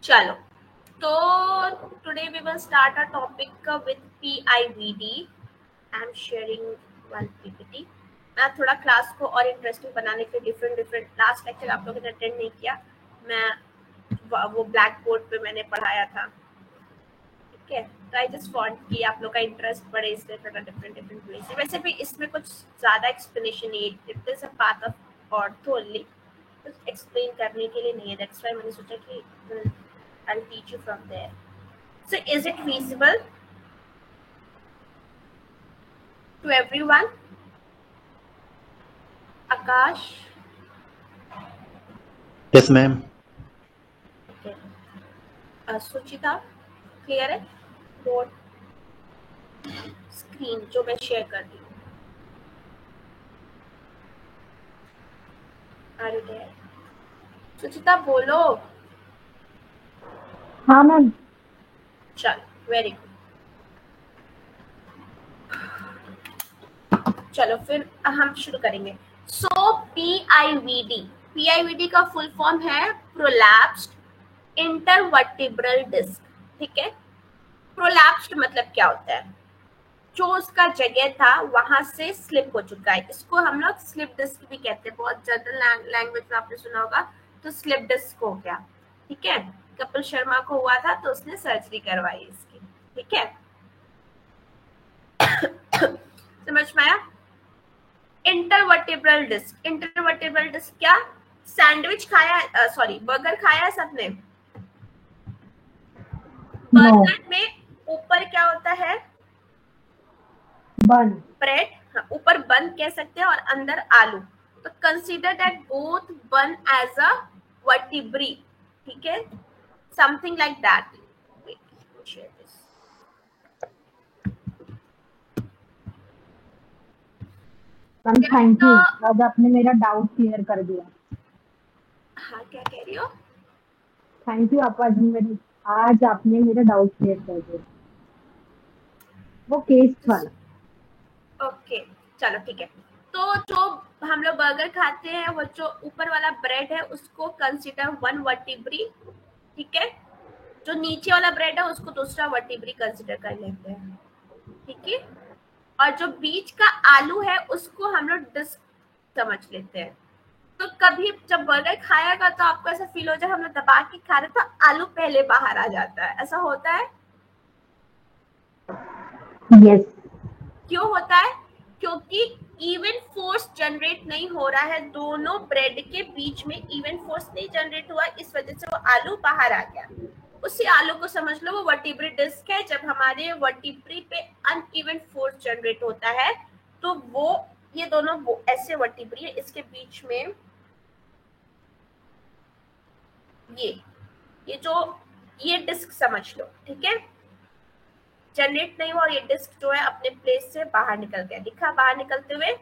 चलो, तो today we will start our topic with PIVD. I am sharing one PPT. मैं थोड़ा class को और इंटरेस्टिंग बनाने के डिफरेंट लास्ट लेक्चर आप लोगों ने अटेंड नहीं किया, मैं वो ब्लैक बोर्ड पे मैंने पढ़ाया था, ठीक है। तो आई जस्ट वांट कि आप लोग का इंटरेस्ट बढ़े, इसलिए थोड़ा डिफरेंट वे से। वैसे भी इसमें कुछ ज़्यादा एक्सप्लेनेशन नहीं है, it is a part of ortho only, कुछ एक्सप्लेन करने के लिए नहीं है। दैट्स व्हाई मैंने सोचा कि I'll teach you from there. So is it visible to everyone? Akash? Yes, ma'am. Okay. Suchita, clear है? बोर्ड स्क्रीन जो मैं शेयर कर रही हूँ। Are you there? सुचिता बोलो। हाँ मैम। चल, वेरी गुड। चलो फिर हम शुरू करेंगे। सो PIVD का फुल फॉर्म है प्रोलैप्स्ड इंटरवर्टिब्रल डिस्क, ठीक है। प्रोलैप्स्ड मतलब क्या होता है? जो उसका जगह था वहां से स्लिप हो चुका है, इसको हम लोग स्लिप डिस्क भी कहते हैं। बहुत जनरल लैंग्वेज में आपने सुना होगा, तो स्लिप डिस्क हो गया, ठीक है। कपिल शर्मा को हुआ था तो उसने सर्जरी करवाई इसकी, ठीक है। समझ में आया? इंटरवर्टिब्रल डिस्क क्या? सैंडविच खाया, सॉरी बर्गर खाया सबने? बर्गर में ऊपर क्या होता है? बन। ब्रेड, हाँ, ऊपर बन कह सकते हैं और अंदर आलू। तो कंसीडर दैट बोथ बन एज अ वर्टिब्री, ठीक है, something like that. Ma'am thank you, आज आपने मेरा डाउट क्लियर कर दिया। हाँ, क्या कह रही हो? थैंक यू, आज आपने मेरा डाउट क्लियर कर दिया, वो केस वाला। ओके, चलो ठीक है। तो जो हम लोग बर्गर खाते हैं, वो जो ऊपर वाला ब्रेड है उसको कंसीडर वन वर्टिब्री, ठीक है। जो नीचे वाला ब्रेड है उसको दूसरा वर्टिब्री कंसीडर कर लेते हैं, ठीक है। और जो बीच का आलू है उसको हम लोग डिस्क समझ लेते हैं। तो कभी जब बर्गर खाएगा तो आपको ऐसा फील हो जाए हम लोग दबा के खा रहे, तो आलू पहले बाहर आ जाता है, ऐसा होता है? यस। क्यों होता है? क्योंकि इवन फोर्स जनरेट नहीं हो रहा है, दोनों ब्रेड के बीच में इवन फोर्स नहीं जनरेट हुआ, इस वजह से वो आलू बाहर आ गया। उसी आलू को समझ लो वो वर्टिब्री डिस्क है। जब हमारे वर्टिब्री पे अनइवन फोर्स जनरेट होता है तो वो ये दोनों ऐसे वर्टिब्री है, इसके बीच में ये डिस्क समझ लो, ठीक है। जनरेट नहीं हुआ और ये डिस्क जो है अपने प्लेस से बाहर निकल गया, दिखा बाहर निकलते हुए?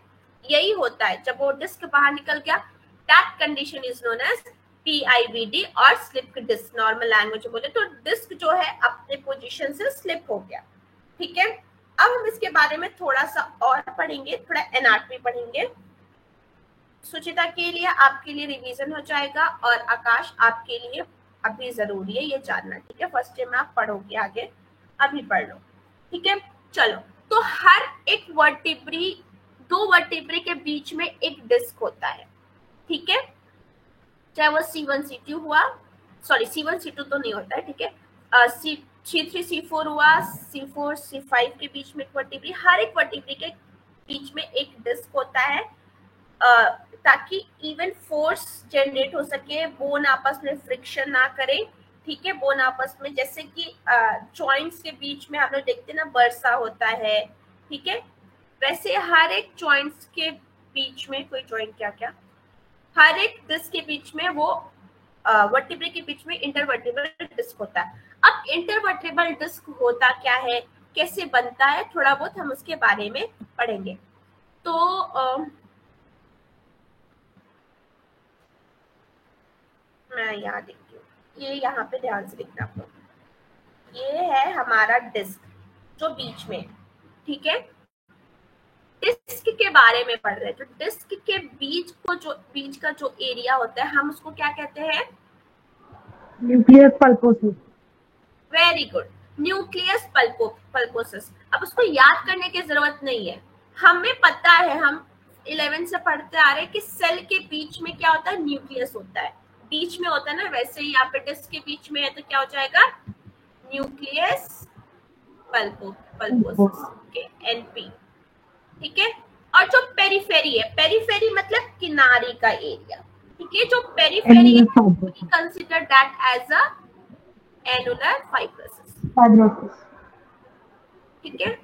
यही होता है जब वो डिस्क बाहर निकल गया, that condition is known as PIVD और स्लिप डिस्क। नॉर्मल लैंग्वेज में बोले तो डिस्क जो है अपने पोजीशन से स्लिप हो गया, ठीक है। अब हम इसके बारे में थोड़ा सा और पढ़ेंगे, थोड़ा एनाटॉमी पढ़ेंगे। सुचिता के लिए, आपके लिए रिवीजन हो जाएगा, और आकाश आपके लिए अभी जरूरी है ये जानना, ठीक है। फर्स्ट टाइम आप पढ़ोगे, आगे अभी पढ़ लो, ठीक है। चलो, तो हर एक वर्टिब्री, दो वर्टिब्री के बीच में एक डिस्क होता है, ठीक है। चाहे वो C1 C2 हुआ, सॉरी C1 C2 तो नहीं होता है, ठीक है। C3 C4 हुआ, C4 C5 के बीच में एक वर्टिब्री, हर एक वर्टिब्री के बीच में एक डिस्क होता है, ताकि इवन फोर्स जनरेट हो सके, बोन आपस में फ्रिक्शन ना करे, ठीक है। बोन आपस में, जैसे कि जॉइंट्स के बीच में हम लोग देखते हैं ना बरसा होता है, ठीक है। वैसे हर एक जॉइंट्स के बीच में, कोई जॉइंट क्या हर एक डिस्क के बीच में वो वर्टिब्रे के बीच में इंटरवर्टिब्रल डिस्क होता है। अब इंटरवर्टिब्रल डिस्क होता क्या है, कैसे बनता है, थोड़ा बहुत हम उसके बारे में पढ़ेंगे। तो मैं यहाँ देखती हूँ, ये यहाँ पे ध्यान से देखना आप लोग। ये है हमारा डिस्क जो बीच में, ठीक है। डिस्क के बारे में पढ़ रहे हैं, तो डिस्क के बीच का जो एरिया होता है हम उसको क्या कहते हैं? Nucleus pulposus. Very good, nucleus pulposus. अब उसको याद करने की जरूरत नहीं है, हमें पता है, हम 11 से पढ़ते आ रहे हैं कि सेल के बीच में क्या होता है, न्यूक्लियस होता है, बीच में होता है ना, वैसे ही यहाँ पे डिस्क के बीच में है तो क्या हो जाएगा, न्यूक्लियस पल्पोसिस के एनपी। ठीक है, और जो पेरिफेरी है, पेरिफेरी मतलब किनारे का एरिया, ठीक है, जो पेरिफेरी है consider that as a annular fibrosis. ठीक है,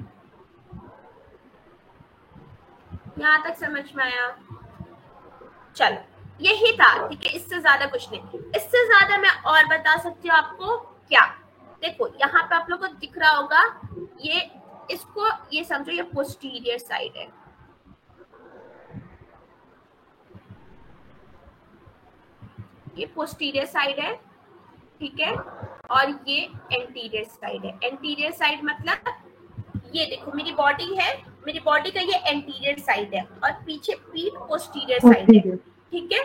यहाँ तक समझ में आया? चलो, यही था, ठीक है, इससे ज्यादा कुछ नहीं। इससे ज्यादा मैं और बता सकती हूँ आपको क्या, देखो यहाँ पे आप लोगों को दिख रहा होगा, ये इसको ये समझो, ये पोस्टीरियर साइड है, ये पोस्टीरियर साइड है, ठीक है, और ये एंटीरियर साइड है। एंटीरियर साइड मतलब ये देखो मेरी बॉडी है, मेरी बॉडी का ये एंटीरियर साइड है और पीछे पीठ पोस्टीरियर साइड है, ठीक है।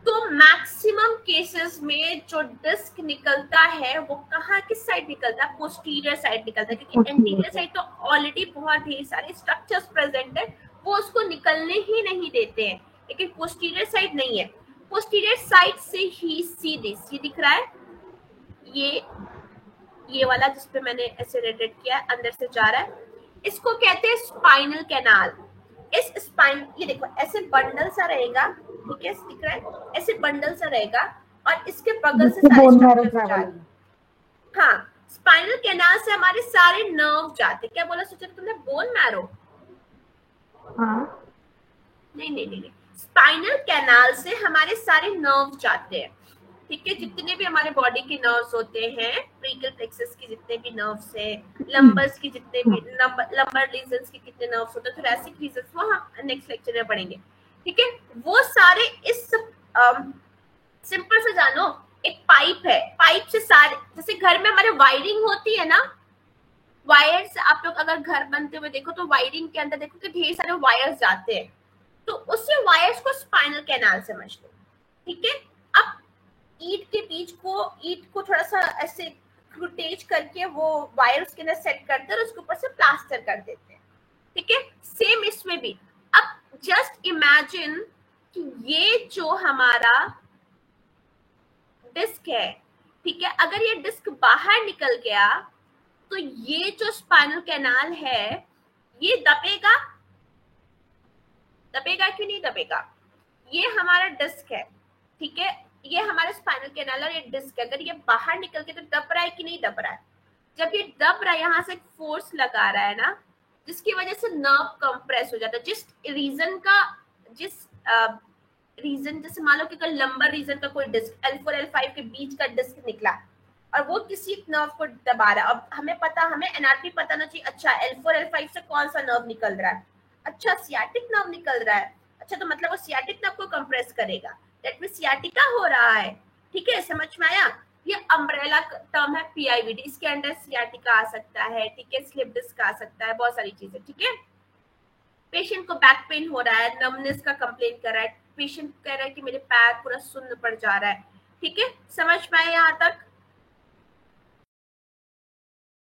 तो मैक्सिमम केसेस में जो डिस्क निकलता है वो कहाँ, किस साइड निकलता है, पोस्टीरियर साइड निकलता है, क्योंकि एंटीरियर साइड तो ऑलरेडी बहुत ढेर सारे स्ट्रक्चर्स प्रेजेंट है, वो उसको निकलने ही नहीं देते हैं, लेकिन पोस्टीरियर साइड नहीं है। पोस्टीरियर साइड से ही सीधे ये दिख रहा है, ये वाला जिसपे मैंने ऐसे रेडेड किया है, अंदर से जा रहा है, इसको कहते हैं स्पाइनल कैनाल। इस स्पाइन, ये देखो ऐसे बंडल सा रहेगा, ठीक है, दिख रहा है, ऐसे बंडल सा रहेगा और इसके बगल से सारे स्ट्रक्चर्स जाते हैं। हाँ, स्पाइनल कैनाल से हमारे सारे नर्व जाते। क्या बोला सोचा तुमने, बोन मैरो? हाँ। नहीं, स्पाइनल कैनाल से हमारे सारे नर्व जाते हैं, ठीक है, जितने भी हमारे बॉडी के नर्व्स होते हैं, ब्रेकियल प्लेक्सस की जितने भी नर्व्स हैं, लंबर्स की जितने भी लंबर रीजन्स के कितने नर्व्स होते हैं, थोरैसिक रीजन्स, वो हम नेक्स्ट लेक्चर में पढ़ेंगे, ठीक है। वो सारे इस सिंपल से जानो, एक पाइप है, पाइप से सारे, जैसे घर में हमारे वायरिंग होती है ना, वायर्स, आप लोग अगर घर बनते हुए देखो तो वायरिंग के अंदर देखो कि ढेर सारे वायर्स जाते हैं, तो उसी वायर्स को स्पाइनल कैनाल समझ लो, ठीक है। अब ईंट के बीच को, ईंट को थोड़ा सा ऐसे रोटेट करके वो वायर उसके अंदर सेट करते हैं और उसके ऊपर से प्लास्टर कर देते हैं, ठीक है। सेम इसमें भी, अब जस्ट इमेजिन कि ये जो हमारा डिस्क है, ठीक है, अगर ये डिस्क बाहर निकल गया तो ये जो स्पाइनल कैनाल है ये दबेगा, दबेगा कि नहीं दबेगा? ये हमारा डिस्क है, ठीक है, ये हमारा स्पाइनल कैनाल और ये डिस्क, अगर ये बाहर निकल के तो दब रहा है कि नहीं दब रहा है? जब ये दब रहा है, यहाँ से फोर्स लगा रहा है ना, जिसकी वजह से नर्व कंप्रेस हो जाता है, जिस रीजन का, जिस रीजन, जैसे मान लो कि कल लंबर रीजन का कोई डिस्क L4 L5 के बीच का डिस्क निकला और वो किसी नर्व को दबा रहा है। अब हमें पता, हमें एनाटॉमी पता ना चाहिए, अच्छा L4 L5 से कौन सा नर्व निकल रहा है, अच्छा सियाटिक नर्व निकल रहा है, अच्छा तो मतलब वो सियाटिक नर्व को कंप्रेस करेगा, दैट मींस सियाटिका हो रहा है, ठीक है, समझ में आया? ये अम्ब्रेला टर्म है PIVD, इसके अंडर सियाटिका आ सकता है, ठीक है, स्लिप डिस्क आ सकता है, बहुत सारी चीजें, ठीक है। पेशेंट को बैक पेन हो रहा है, नमनेस का कंप्लेन कर रहा है, पेशेंट कह रहा है कि मेरे पैर पूरा सुन्न पड़ जा रहा है, ठीक है, समझ में आया यहाँ तक?